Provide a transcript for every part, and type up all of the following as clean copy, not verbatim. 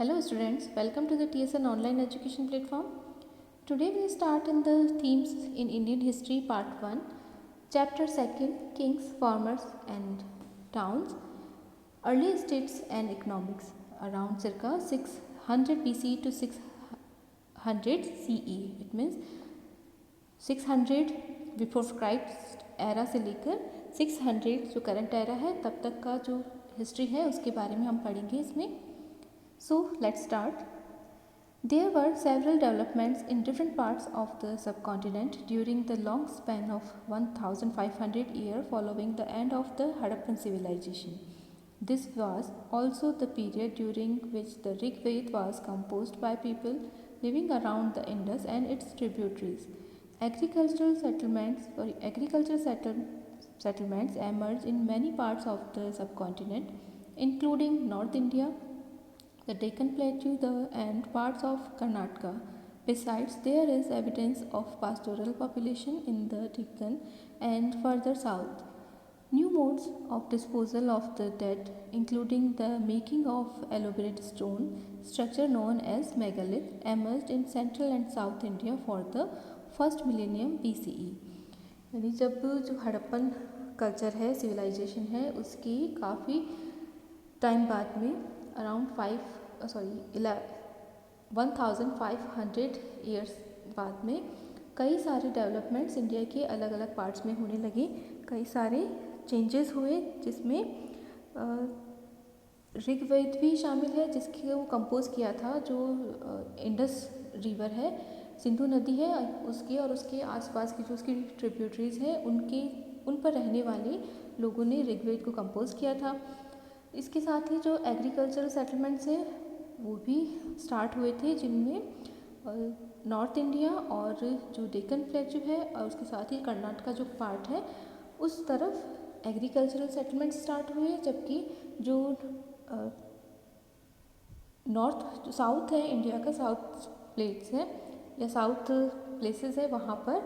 Hello students, welcome to the TSN online education platform. Today we start in the themes in Indian history part 1, chapter 2, kings, farmers and towns, early states and economics around circa 600 BC to 600 CE. It means 600 before Christ era से लेकर 600 जो current era है तब तक का जो history है उसके बारे में हम पढ़ेंगे इसमें. So let's start. There were several developments in different parts of the subcontinent during the long span of 1500 years following the end of the Harappan civilization. This was also the period during which the Rig Veda was composed by people living around the Indus and its tributaries. Agricultural settlements emerged in many parts of the subcontinent, including North India, the Deccan Plateau and parts of Karnataka. Besides, there is evidence of pastoral population in the Deccan and further south. New modes of disposal of the dead, including the making of elaborate stone structure known as megalith, emerged in central and south India for the first millennium BCE. यानी जब जो Harappan culture है, civilisation है, उसकी काफ़ी time बाद में around 1500 years बाद में कई सारे डेवलपमेंट्स इंडिया के अलग अलग पार्ट्स में होने लगे. कई सारे चेंजेस हुए जिसमें ऋग्वेद भी शामिल है जिसके वो कंपोज किया था. जो इंडस रिवर है, सिंधु नदी है, उसके और उसके आसपास की जो उसकी ट्रिब्यूटरीज हैं उन पर रहने वाले लोगों ने ऋग्वेद को कंपोज किया था. इसके साथ ही जो एग्रीकल्चरल सेटलमेंट्स हैं वो भी स्टार्ट हुए थे, जिनमें नॉर्थ इंडिया और जो डेक्कन प्लेटू है और उसके साथ ही कर्नाटक का जो पार्ट है उस तरफ एग्रीकल्चरल सेटलमेंट स्टार्ट हुए. जबकि जो साउथ है, इंडिया का साउथ प्लेट्स है या साउथ प्लेसेस है, वहाँ पर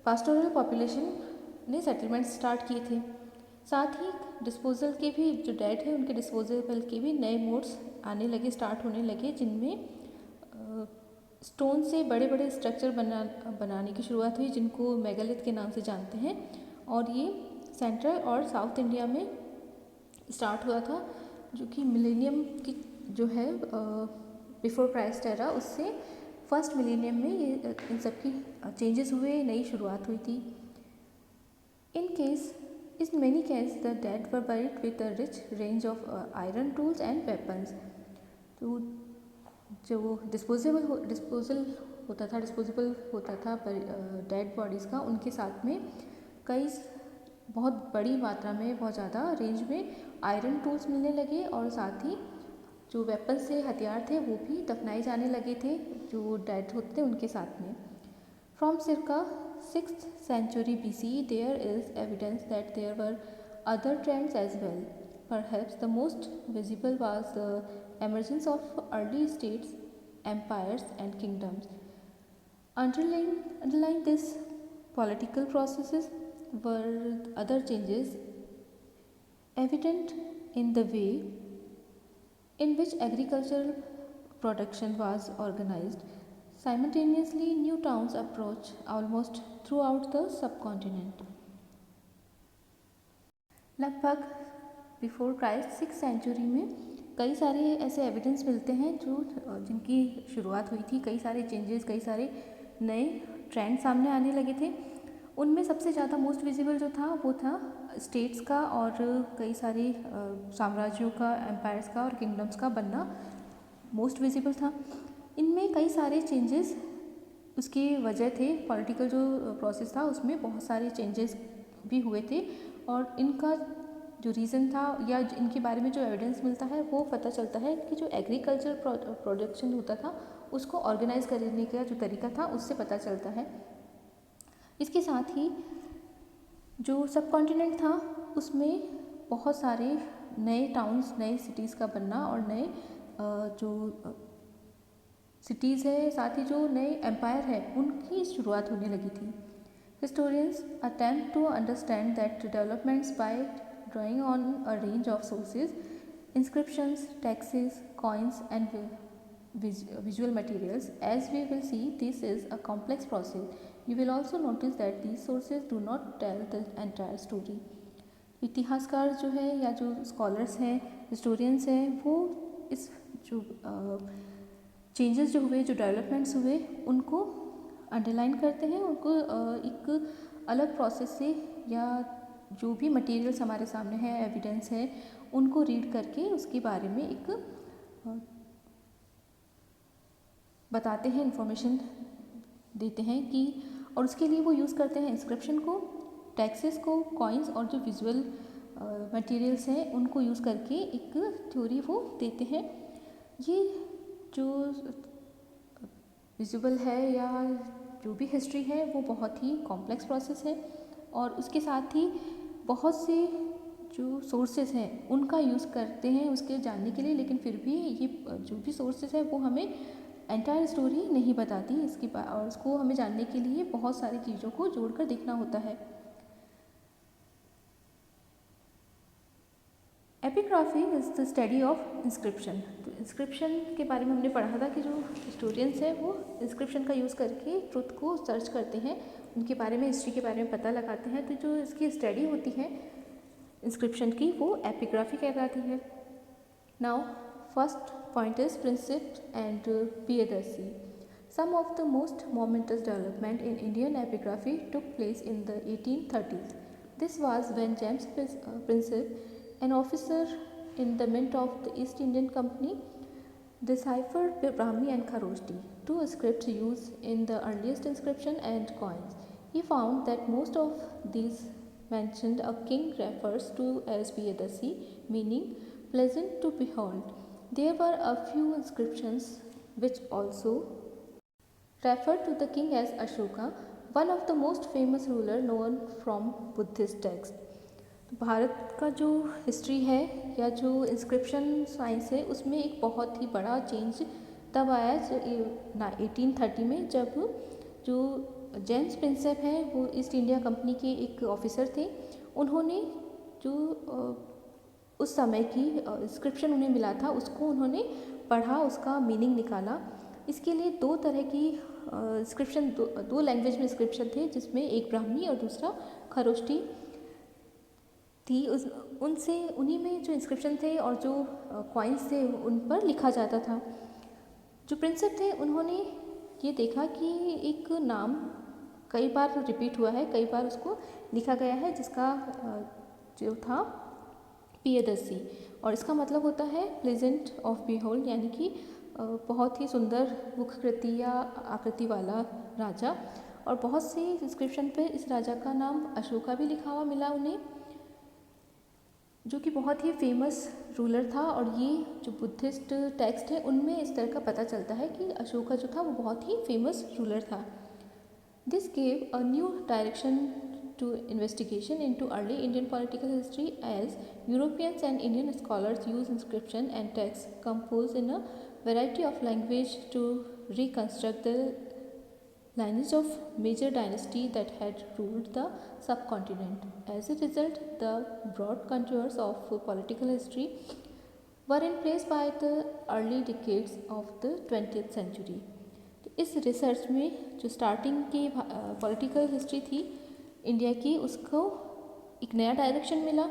पास्टोरल पॉपुलेशन ने सेटलमेंट स्टार्ट किए थे. साथ ही डिस्पोजल के भी जो डेड है उनके डिस्पोजेबल के भी नए मोड्स आने लगे, स्टार्ट होने लगे, जिनमें स्टोन से बड़े बड़े स्ट्रक्चर बनाने की शुरुआत हुई जिनको मेगालिथ के नाम से जानते हैं. और ये सेंट्रल और साउथ इंडिया में स्टार्ट हुआ था, जो कि मिलेनियम की जो है बिफोर क्राइस्ट एरा, उससे फर्स्ट मिलेनियम में ये इन सब की चेंजेस हुए, नई शुरुआत हुई थी. In many cases the dead were buried with a rich range of iron tools and weapons. तो जो डिस्पोजेबल होता था डेड बॉडीज़ का, उनके साथ में कई बहुत बड़ी मात्रा में, बहुत ज़्यादा रेंज में आयरन टूल्स मिलने लगे और साथ ही जो वेपन्स थे, हथियार थे, वो भी दफनाए जाने लगे थे जो डेड होते थे उनके साथ में. From circa 6th century BC, there is evidence that there were other trends as well. Perhaps the most visible was the emergence of early states, empires and kingdoms. Underlying these political processes were other changes evident in the way in which agricultural production was organized. Simultaneously, new towns approached almost throughout the subcontinent. लगभग before Christ 6th century में कई सारे ऐसे evidence मिलते हैं जिनकी शुरुआत हुई थी. कई सारे चेंजेस, कई सारे नए ट्रेंड सामने आने लगे थे. उनमें सबसे ज़्यादा मोस्ट विजिबल जो था वो था स्टेट्स का और कई सारे साम्राज्यों का, एम्पायर्स का और किंगडम्स का बनना मोस्ट विजिबल था. इनमें कई सारे चेंजेस उसकी वजह थे. पॉलिटिकल जो प्रोसेस था उसमें बहुत सारे चेंजेस भी हुए थे और इनका जो रीज़न था या इनके बारे में जो एविडेंस मिलता है वो पता चलता है कि जो एग्रीकल्चर प्रोडक्शन होता था उसको ऑर्गेनाइज करने का जो तरीका था उससे पता चलता है. इसके साथ ही जो सब कॉन्टिनेंट था उसमें बहुत सारे नए टाउन्स, नए सिटीज़ का बनना और नए जो सिटीज़ है, साथ ही जो नए एम्पायर है उनकी शुरुआत होने लगी थी. Historians attempt to understand that developments by drawing on a range of sources inscriptions, taxes, coins, and visual materials. As we will see, this is a complex process. You will also notice that these sources do not tell the entire story. इतिहासकार जो है या जो scholars हैं, historians हैं, वो इस जो चेंजेस जो हुए, जो डेवलपमेंट्स हुए, उनको अंडरलाइन करते हैं, उनको एक अलग प्रोसेस से या जो भी मटेरियल्स हमारे सामने है, एविडेंस है, उनको रीड करके उसके बारे में एक बताते हैं, इंफॉर्मेशन देते हैं कि, और उसके लिए वो यूज़ करते हैं इंस्क्रिप्शन को, टैक्सेस को, कॉइन्स और जो विजुअल मटेरियल्स हैं उनको यूज़ करके एक थ्योरी वो देते हैं। ये जो विजुअल है या जो भी हिस्ट्री है वो बहुत ही कॉम्प्लेक्स प्रोसेस है और उसके साथ ही बहुत से जो सोर्सेज हैं उनका यूज़ करते हैं उसके जानने के लिए, लेकिन फिर भी ये जो भी सोर्सेज है वो हमें एंटायर स्टोरी नहीं बताती इसकी और उसको हमें जानने के लिए बहुत सारी चीज़ों को जोड़कर देखना होता है। Epigraphy is the study of inscription. तो इंस्क्रिप्शन के बारे में हमने पढ़ा था कि जो हिस्टोरियंस हैं वो इंस्क्रिप्शन का यूज़ करके ट्रुथ को सर्च करते हैं, उनके बारे में, हिस्ट्री के बारे में पता लगाते हैं। तो जो इसकी स्टडी होती है इंस्क्रिप्शन की वो एपिग्राफी कहलाती है। Now first point is Prinsip and Priyadasi. Some of the most momentous development in Indian epigraphy took place in the 1830s. This was when James Prinsip, an officer in the mint of the East Indian Company, deciphered Brahmi and Kharoshti, two scripts used in the earliest inscription and coins. He found that most of these mentioned a king refers to as Priyadasi, meaning pleasant to behold. There were a few inscriptions which also referred to the king as Ashoka, one of the most famous ruler known from Buddhist text. Bharat का जो history है या जो inscription science है उसमें एक बहुत ही बड़ा चेंज तब आया 1830 में, जब जो जेम्स प्रिंसेप हैं वो ईस्ट इंडिया कंपनी के एक ऑफिसर थे। उन्होंने जो उस समय की इंस्क्रिप्शन उन्हें मिला था उसको उन्होंने पढ़ा, उसका मीनिंग निकाला। इसके लिए दो तरह की इंस्क्रिप्शन, दो लैंग्वेज में इंस्क्रिप्शन थे, जिसमें एक ब्राह्मी और दूसरा खरोष्टी थी। उन्हीं में जो इंस्क्रिप्शन थे और जो कॉइन्स थे उन पर लिखा जाता था। जो प्रिंसिप थे उन्होंने ये देखा कि एक नाम कई बार रिपीट हुआ है, कई बार उसको लिखा गया है, जिसका जो था प्रियदर्शी, और इसका मतलब होता है प्लेजेंट ऑफ बिहोल्ड, यानी कि बहुत ही सुंदर मुखकृति या आकृति वाला राजा। और बहुत सी इंस्क्रिप्शन पे इस राजा का नाम अशोका भी लिखा हुआ मिला उन्हें, जो कि बहुत ही फेमस रूलर था। और ये जो बुद्धिस्ट टेक्स्ट है उनमें इस तरह का पता चलता है कि अशोका जो था वो बहुत ही फेमस रूलर था। This gave a new direction to investigation into early Indian political history, as Europeans and Indian scholars use inscription and text composed in a variety of language to reconstruct the lineage of major dynasty that had ruled the subcontinent. As a result, the broad contours of political history were in place by the early decades of the 20th century. इस research में जो starting की political history थी India की, उसको एक नया direction मिला,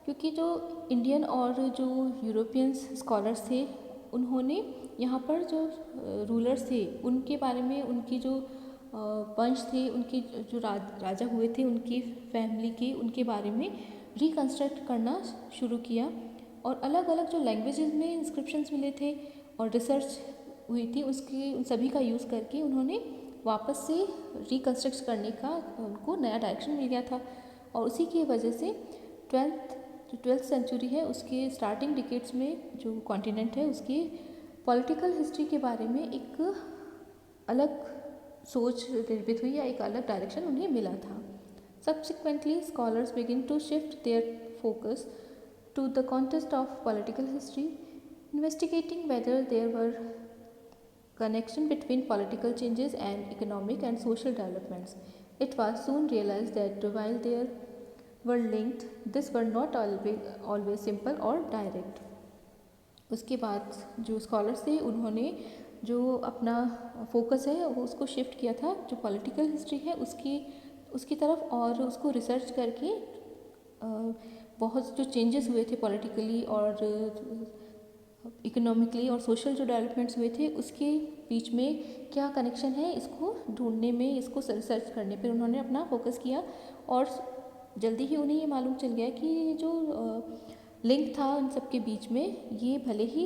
क्योंकि जो इंडियन और जो यूरोपियंस स्कॉलर्स थे उन्होंने यहाँ पर जो रूलर्स थे उनके बारे में, उनकी जो वंश थे, उनके जो राजा हुए थे, उनकी फैमिली के, उनके बारे में रिकन्स्ट्रक्ट करना शुरू किया। और अलग अलग जो लैंग्वेजेस में इंस्क्रिप्शंस मिले थे और रिसर्च हुई थी उसकी, उन सभी का यूज़ करके उन्होंने वापस से रिकन्स्ट्रक्ट करने का उनको नया डायरेक्शन मिल गया था। और उसी की वजह से ट्वेल्थ सेंचुरी है उसके स्टार्टिंग डिकेड्स में जो कॉन्टिनेंट है उसकी पॉलिटिकल हिस्ट्री के बारे में एक अलग सोच निर्मित हुई या एक अलग डायरेक्शन उन्हें मिला था। Subsequently scholars begin to shift their focus to the context of political history, investigating whether there were connection between political changes and economic and social developments. It was soon realized that while they were linked, these were not always simple or direct. उसके बाद जो scholars थे उन्होंने जो अपना focus है वो उसको शिफ्ट किया था जो पॉलिटिकल हिस्ट्री है उसकी तरफ, और उसको रिसर्च करके बहुत जो चेंजेस हुए थे पॉलिटिकली और इकोनॉमिकली और सोशल जो डेवलपमेंट्स हुए थे उसके बीच में क्या कनेक्शन है, इसको ढूंढने में, इसको रिसर्च करने पे उन्होंने अपना फोकस किया। और जल्दी ही उन्हें ये मालूम चल गया कि ये जो लिंक था उन सब के बीच में, ये भले ही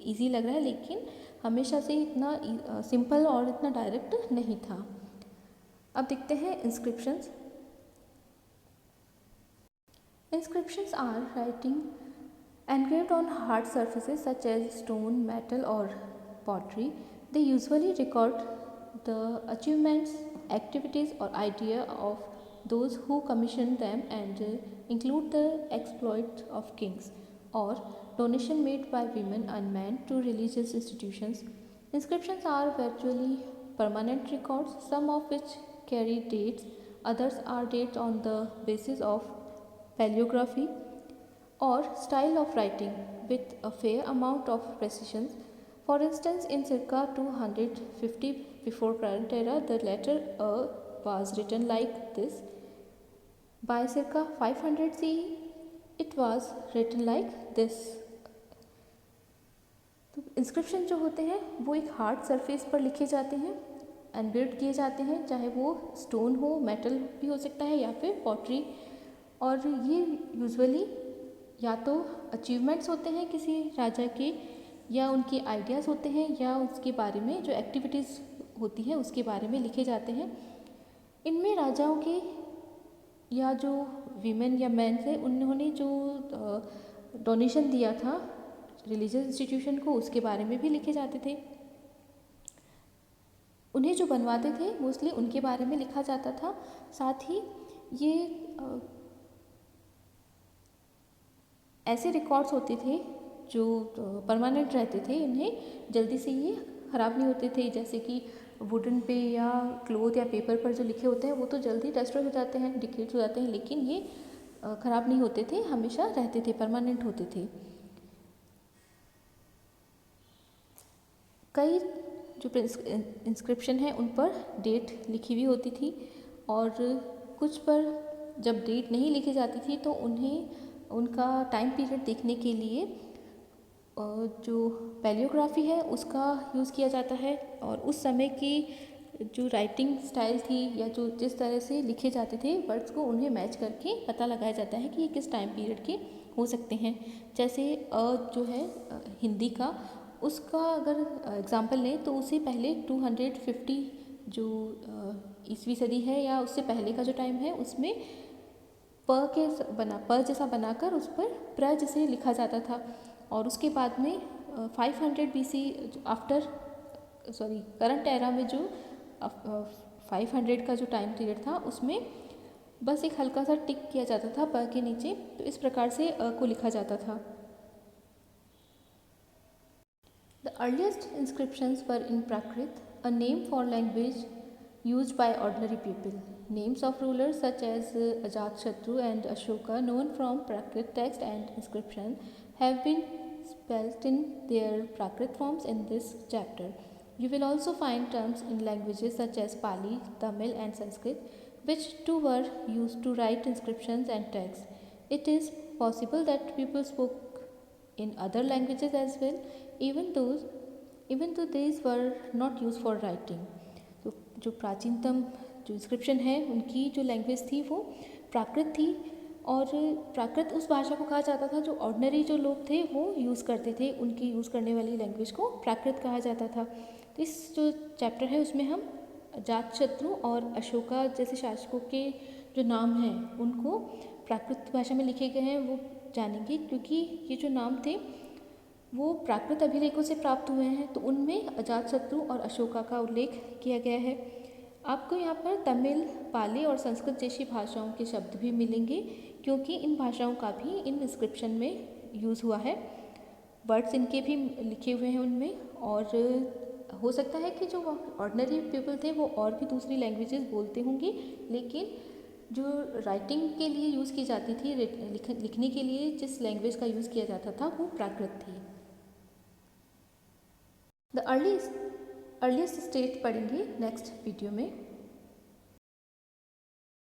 इजी लग रहा है लेकिन हमेशा से इतना सिंपल और इतना डायरेक्ट नहीं था। अब देखते हैं inscriptions. Inscriptions are writing engraved on hard surfaces such as stone, metal, or pottery. They usually record the achievements, activities, or idea of those who commissioned them and include the exploit of kings or donation made by women and men to religious institutions. Inscriptions are virtually permanent records, some of which carry dates, others are dates on the basis of paleography or style of writing with a fair amount of precision. For instance, in circa 250 before current era, the letter A was written like this. By circa 500 CE, it was written like this. तो inscription जो होते हैं वो एक hard surface पर लिखे जाते हैं, एनग्रेव्ड किए जाते हैं, चाहे वो स्टोन हो, मेटल भी हो सकता है या फिर पॉटरी। और ये यूजुअली या तो अचीवमेंट्स होते हैं किसी राजा के, या उनके आइडियाज़ होते हैं, या उसके बारे में जो एक्टिविटीज़ होती हैं उसके बारे में लिखे जाते हैं। इनमें राजाओं के या जो वीमेन या मैन थे उन्होंने जो डोनेशन दिया था रिलीजियस इंस्टीट्यूशन को उसके बारे में भी लिखे जाते थे। उन्हें जो बनवाते थे मोस्टली उनके बारे में लिखा जाता था। साथ ही ये ऐसे रिकॉर्ड्स होते थे जो परमानेंट रहते थे, इन्हें जल्दी से ये ख़राब नहीं होते थे। जैसे कि वुडन पे या क्लोथ या पेपर पर जो लिखे होते हैं वो तो जल्दी डिस्ट्रॉय हो जाते हैं, डिकेट हो जाते हैं, लेकिन ये ख़राब नहीं होते थे, हमेशा रहते थे, परमानेंट होते थे। कई जो इंस्क्रिप्शन है उन पर डेट लिखी हुई होती थी, और कुछ पर जब डेट नहीं लिखी जाती थी तो उन्हें उनका टाइम पीरियड देखने के लिए जो पैलियोग्राफी है उसका यूज़ किया जाता है। और उस समय की जो राइटिंग स्टाइल थी या जो जिस तरह से लिखे जाते थे वर्ड्स को, उन्हें मैच करके पता लगाया जाता है कि ये किस टाइम पीरियड के हो सकते हैं। जैसे जो है हिंदी का, उसका अगर एग्ज़ाम्पल लें तो उसे पहले 250 जो ईसवी सदी है या उससे पहले का जो टाइम है उसमें प जैसा बनाकर उस पर प्र जैसे लिखा जाता था। और उसके बाद में 500 BC आफ्टर करंट एरा में जो 500 का जो टाइम पीरियड था उसमें बस एक हल्का सा टिक किया जाता था प के नीचे, तो इस प्रकार से को लिखा जाता था। The earliest inscriptions were in Prakrit, a name for language used by ordinary people. Names of rulers such as Ajatashatru and Ashoka, known from Prakrit text and inscription, have been spelt in their Prakrit forms in this chapter. You will also find terms in languages such as Pali, Tamil, and Sanskrit, which too were used to write inscriptions and texts. It is possible that people spoke in other languages as well, even though these were not used for writing. तो जो प्राचीनतम जो inscription है उनकी जो language थी वो प्राकृत थी, और प्राकृत उस भाषा को कहा जाता था जो ऑर्डिनरी जो लोग थे वो यूज़ करते थे, उनकी यूज़ करने वाली लैंग्वेज को प्राकृत कहा जाता था। तो इस जो चैप्टर है उसमें हम अजातशत्रु और अशोका जैसे शासकों के जो नाम हैं उनको प्राकृत भाषा में लिखे गए हैं वो जानेंगे, क्योंकि ये जो नाम थे वो प्राकृत अभिलेखों से प्राप्त हुए हैं, तो उनमें अजातशत्रु और अशोका का उल्लेख किया गया है। आपको यहाँ पर तमिल, पाली और संस्कृत जैसी भाषाओं के शब्द भी मिलेंगे, क्योंकि इन भाषाओं का भी इन इंस्क्रिप्शन में यूज़ हुआ है। वर्ड्स इनके भी लिखे हुए हैं उनमें, और हो सकता है कि जो ऑर्डिनरी पीपल थे वो और भी दूसरी लैंग्वेजेस बोलते होंगे, लेकिन जो राइटिंग के लिए यूज़ की जाती थी, लिखने के लिए जिस लैंग्वेज का यूज़ किया जाता था वो प्राकृत थी। द अर्लीस्ट स्टेट पढ़ेंगे नेक्स्ट वीडियो में।